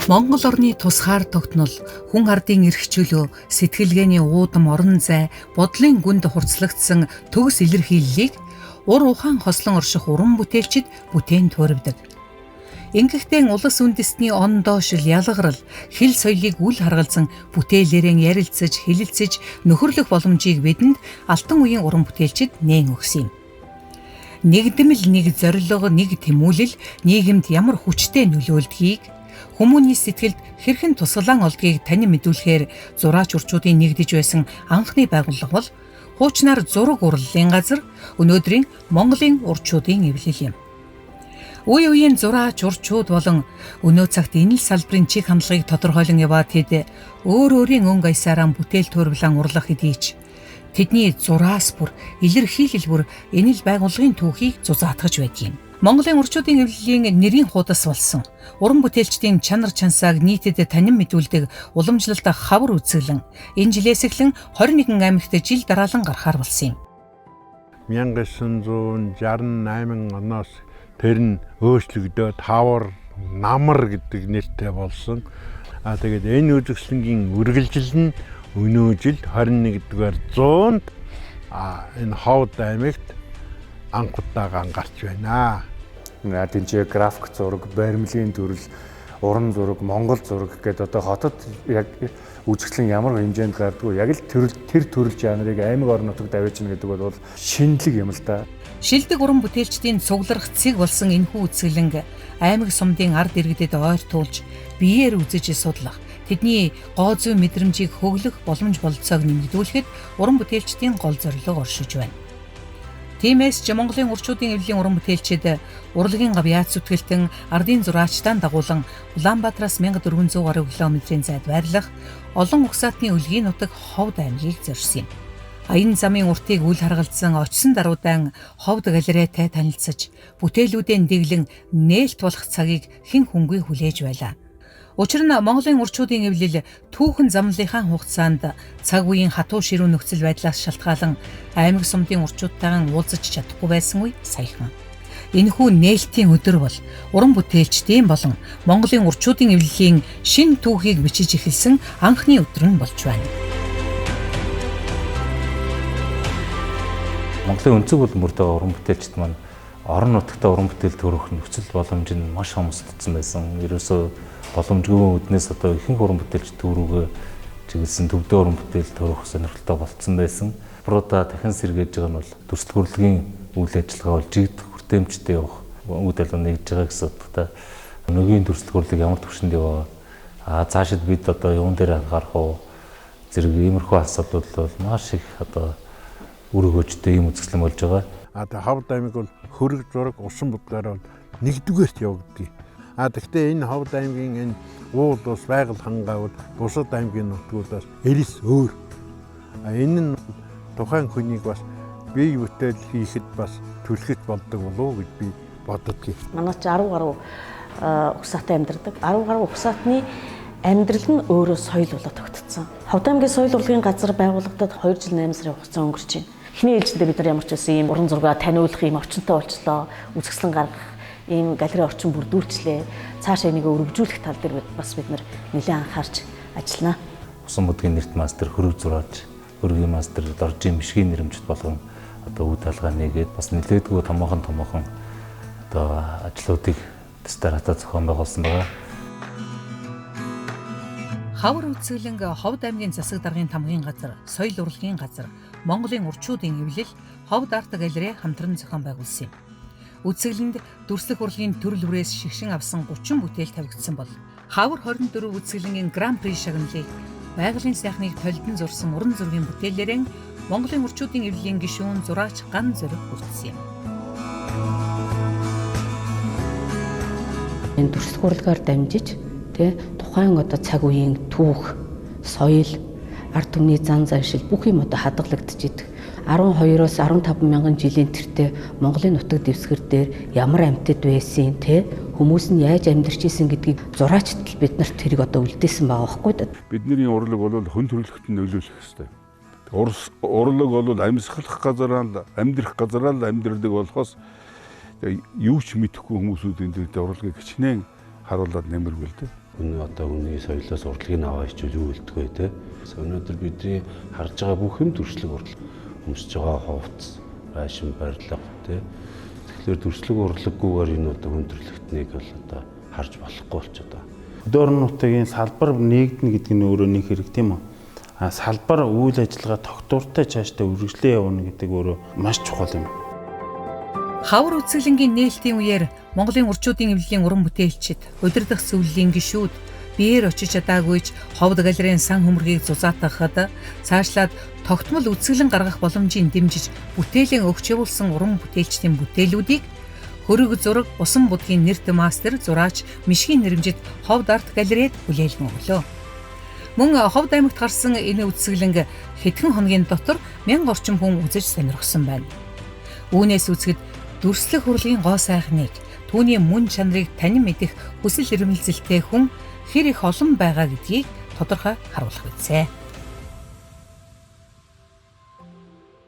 Монгол орны тусгаар тогтнол, хүн ардын эрх чөлөө, сэтгэлгээний уудам орон зай, бодлын гүнд хурцлагдсан төгс илэрхийллийг ур ухаан хослон орших уран бүтээлчид бүтээн туурвдаг. Ингэхдээ улс үндэстний он доошил ялгарл, хэл соёлыг үл харгалзан бүтээлээрэн ярилцаж, хэлэлцэж нөхөрлөх боломжийг бидэнд алтан үеийн уран бүтээлчид нээн өгсөн юм. Нэгдмэл, нэг зорилго, нэг тэмүүлэл нийгэмд ямар хүчтэй нөлөөлдгийг, хүмүүний сэтгэлд хэрхэн тусгалан олдгийг танин мэдүүлэхээр зураач урчуудын нэгдэж байсан анхны байгууллага бол хуучнаар зураг урлалын газар, өнөөдрийн Монголын урчуудын эвлэл юм. Үе үеийн зураач урчууд болон өнөө цагт энэ л салбарын чиг хандлагыг тодорхойлон яваад хэд өөр өөрийн өнгө аясаараа бүтээл төрөвлөн урлах хэдий ч тэдний зураас бүр илэрхийлэл бүр энэ л байгууллагын түүхийг зузаатгаж байдгийг. Монголын урчуудын эвлэлийн нэрийн хуудас болсон уран бүтээлчдийн чанар чансааг нийтэд танин мэдүүлдэг уламжлалт хавар үзэглэн энэ жилээс эхлэн 21 аймагт жил дараалан гарахаар болсон юм. 1968 оноос тэр нь өөрчлөгдөөд хавар намар гэдэг нэртэй болсон. Тэгээд энэ үзэсгэлэнгийн үргэлжил нь өнөө жил 21-р зуунд энэ Ховд аймагт анх удаага гарч байна. Тэнцээ график зураг, баримлын төрөл, уран зураг, монгол зураг гэдэг одоо хотод яг үзэсгэлэн ямар хэмжээнд гардггүй яг л тэр төрөл жанрыг аймаг орон нутагт авчирна гэдэг бол шинэлэг юм л да. Шилдэг уран бүтээлчдийн цугларх цэг болсон энэхүү үзэсгэлэнг аймаг сумдын ард иргэдэд ойр туулж биеэр үзэж судлах, тэдний гоо зүй мэдрэмжийг хөглөх боломж болцоог нэмэгдүүлэхэд уран бүтээлчдийн гол зорилго оршиж байна. Тиймээс ч Монголын урчуудын эвлэлийн уран бүтээлчид урлагийн гавьяат зүтгэлтэн ардын зураачтаан дагуулan Улаанбаатараас 1400 гаруй километрийн зайд байрлах олон угсаатны өлгийн нутаг Ховд аймгийг зорьсон юм. Аян замын уртыг үл харгалзан очсон даруйдаан Ховд галерейтай танилцаж, бүтээлүүдээ дэглэн нээлт болох цагийг хэн хүнгүй хүлээж байлаа. Учир нь Монголын урчуудын эвлэл түүхэн замлынхаа хугацаанд цаг үеийн хатуу ширүүн нөхцөл байдлаас шалтгаалan аймаг сумдын урчуудтайгаа уулзаж чадахгүй байсан үе саяхан. Энэхүү нээлтийн өдөр бол уран бүтээлчдийн болон Монголын урчуудын эвлэлийн шинэ түүхийг бичиж эхэлсэн анхны өдөр нь болж байна. Монголын өнцөг болмөртэй уран бүтээлчд маань орон нутагта уран бүтээл төрөх нөхцөл боломж нь маш хомсдсон байсан. Ерөөсөө боломжгүй үднээс одоо ихэнх уран бүтээлч төрүүгээ чиглэсэн төвдөө уран бүтээл төрөх сонирхолтой болцсон байсан. Бруда дахин сэргээж байгаа нь бол дүрслэх урлагийн үйл ажиллагаа бол жигд хүртээмжтэй явах үйл ажиллагаа нэгж байгаа гэсэн утгатай. Өнөөгийн дүрслэх урлаг ямар төвшөнд яваа, цаашид бид одоо юун дээр анхаарах уу зэрэг иймэрхүү асуудал бол маш их одоо үр өгөөжтэй юм үзэсгэлэн болж байгаа. Тэгээд Ховд аймаг бол хөрөг зураг усан будгаар бол нэгдүгээрт явагдгийг. Гэхдээ энэ Ховд аймгийн энэ уул ус байгаль хангаа бол бусад аймгийн нутгуудаас эрс өөр. Энэ нь тухайн хүнийг бас бие бүтээл хийхэд бас түлхэж болдог болов уу гэж би боддгийг. Манай ч 10 гаруй угсаатай амьдардаг. 10 гаруй угсаатны амьдрал нь өөрөө соёл болоод тогтцсон. Ховд аймгийн соёл урлагийн газар байгуулагдаад 2 жил 8 сарын хугацаа өнгөрч байна. Эхний ээлжиндээ бид нар ямар ч байсан ийм уран зургаа таниулах юм орчинтой болчлоо. Үзэсгэлэн гаргах ийм галерей орчин бүрдүүлчлээ. Цаашаа энийг өргөжүүлэх тал дээр бас бид нар нэлээд анхаарч ажиллана. Усан будгийн нэрт мастер, хөрөг зураач, хөрөгийн мастер, доржийн мишгийн нэрэмжит болгон одоо үйл талгаа нэгээд бас нэлээдгүй томоохон одоо ажлуудыг стартаа зохион байгуулсан байгаа. Хавар үзэглэнг Ховд аймгийн засаг даргын тамгын газар, соёл урлагийн газар, Монголын урчуудын эвлэл, Ховд арт галерей хамтран зохион байгуулсан юм. Үзэглэнд дүрслэх урлагийн төрөл бүрээс шигшин авсан 30 бүтээл тавигдсан бол Хавар 24 үзэглэнгийн гран при шагналыг байгалийн сайхныг толдон зурсан уран зургийн бүтээлээрэн Монголын урчуудын эвлэлийн гишүүн зураач Ган Зориг хүртсэн юм. Энэ дүрслэх урлагаар дамжиж тухайн одоо цаг үеийн түүх, соёл, ард түмний зан заншил бүх юм одоо хадгалагдчихэдэг. 12-оос 15 мянган жилийн тэртээ Монголын нутаг дэвсгэр дээр ямар амьтад байсан хүмүүс нь яаж амьдарч исэн гэдгийг зураачд бид нарт тэрийг одоо үлдээсэн байгаа байхгүй да. Бидний урлаг бол хүн төрөлхтөнд нөлөөлөх ёстой. Урлаг бол амьсгалах газараа л амьдрах газараа л амьдрдаг болохоос юу ч мэдэхгүй хүмүүсүүд энэ дээр урлагийг хичнээн харуулад нэмэргүй л дээ. Хүний соёлоос урлагийг аваа хичүүл юу хэлдэг вэ те. Өнөөдөр бидний харж байгаа бүх юм төрслөг урлаг. Өмсөж байгаа хувцас, фашн барилга те. Тэгэхээр төрслөг урлаггүйгээр энэ хүн төрөлхтнийг бол харж болохгүй болчиход байгаа. Хөдөө орон нутгийн салбар нэгдэнэ гэдэг нь өөрөө нэг хэрэг тийм үү? Салбар үйл ажиллагаа тогтвортой цаашдаа үргэлжлэн явна гэдэг өөрөө маш чухал юм. Хавар үзэсгэлэнгийн нээлтийн үеэр Монголын урчуудын эвлэлийн уран бүтээлчид, удирдах зөвлөлийн гишүүд биеэр очиж чадаагүйч ховд галерейн сан хөмргийг зузаатгахад цаашлаад тогтмол үзэсгэлэн гаргах боломжийг дэмжиж бүтээлийн өгч явуулсан уран бүтээлчдийн бүтээлүүдийг хөрөг зураг усан будгийн нэрт мастер зураач Мишгийн нэрэмжит ховд арт галерейд хүлээлгэн өглөө. Мөн ховд аймагт гарсан энэ үзэсгэлэнг хэдхэн хоногийн дотор 1000 орчим хүн үзэж сонирхсон байна. Үүнээс үзэхэд дүрслэх урлагийн гоо сайхныг, түүний мөн чанарыг танин мэдэх хүсэл эрмэлзэлтэй хүн хэр их олон байгаа гэдгийг тодорхой харуулах үзье.